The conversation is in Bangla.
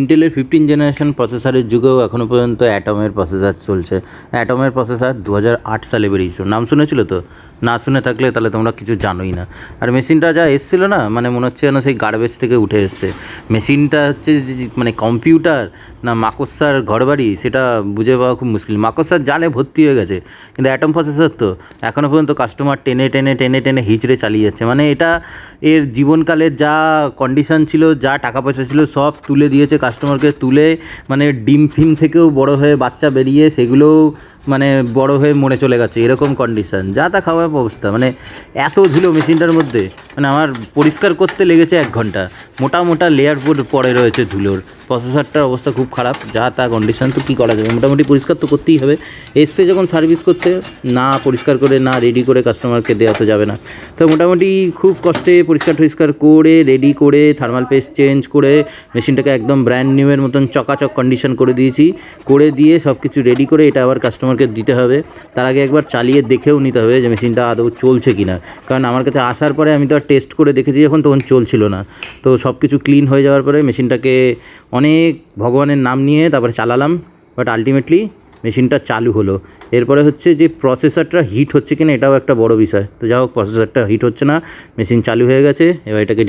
ইন্টেলের 15 জেনারেশন প্রসেসরের যুগেও এখনও পর্যন্ত অ্যাটমের প্রসেসর চলছে। অ্যাটমের প্রসেসর 2008 সালে বেরিয়েছিল, নাম শুনেছিল তো? না শুনে থাকলে তাহলে তোমরা কিছু জানোই না। আর মেশিনটা যা এসেছিলো না, মানে মনে হচ্ছে যেন সেই গার্বেজ থেকে উঠে এসছে। মেশিনটা হচ্ছে মানে কম্পিউটার না মাকড়সার ঘরবাড়ি সেটা বুঝে পাওয়া খুব মুশকিল। মাকড়সার জালে ভর্তি হয়ে গেছে, কিন্তু অ্যাটম প্রসেসর তো এখনও পর্যন্ত কাস্টমার টেনে টেনে টেনে টেনে হিচড়ে চালিয়ে যাচ্ছে। মানে এটা এর জীবনকালের যা কন্ডিশন ছিল, যা টাকা পয়সা ছিল সব তুলে দিয়েছে কাস্টমারকে, তুলে মানে ডিম ফিম থেকেও বড় হয়ে বাচ্চা বেরিয়ে সেগুলোও মানে বড় হয়ে মরে চলে গেছে, এরকম কন্ডিশন, যা তা খাওয়ার অবস্থা। মানে এত ধুলো মেশিনটার মধ্যে, মানে আমার পরিষ্কার করতে লেগেছে 1 ঘন্টা। মোটা মোটা লেয়ার পড়ে রয়েছে ধুলোর। প্রসেসরটার অবস্থা খুব খারাপ, যা তা কন্ডিশন, তো কী করা যাবে, মোটামুটি পরিষ্কার তো করতেই হবে। এসছে যখন সার্ভিস করতে, না পরিষ্কার করে না রেডি করে কাস্টমারকে দেওয়া তো যাবে না। তো মোটামুটি খুব কষ্টে পরিষ্কার করে রেডি করে থার্মাল পেস্ট চেঞ্জ করে মেশিনটাকে একদম ব্র্যান্ড নিউয়ের মতন চকাচক কন্ডিশন করে দিয়েছি। করে দিয়ে সব কিছু রেডি করে এটা আবার কাস্টমারকে দিতে হবে। তার আগে একবার চালিয়ে দেখেও নিতে হবে যে মেশিনটা আদৌ চলছে কি না। কারণ আমার কাছে আসার পরে আমি তো আর টেস্ট করে দেখেছি যখন, তখন চলছিল না। তো সব কিছু ক্লিন হয়ে যাওয়ার পরে মেশিনটাকে অনেক ভগবানের নাম নিয়ে তারপরে চালালাম, বাট আলটিমেটলি মেশিনটা চালু হলো। এরপরে হচ্ছে যে প্রসেসরটা হিট হচ্ছে কিনা, এটাও একটা বড় বিষয়। তো যাই হোক, প্রসেসরটা হিট হচ্ছে না, মেশিন চালু হয়ে গেছে। এবার এটাকে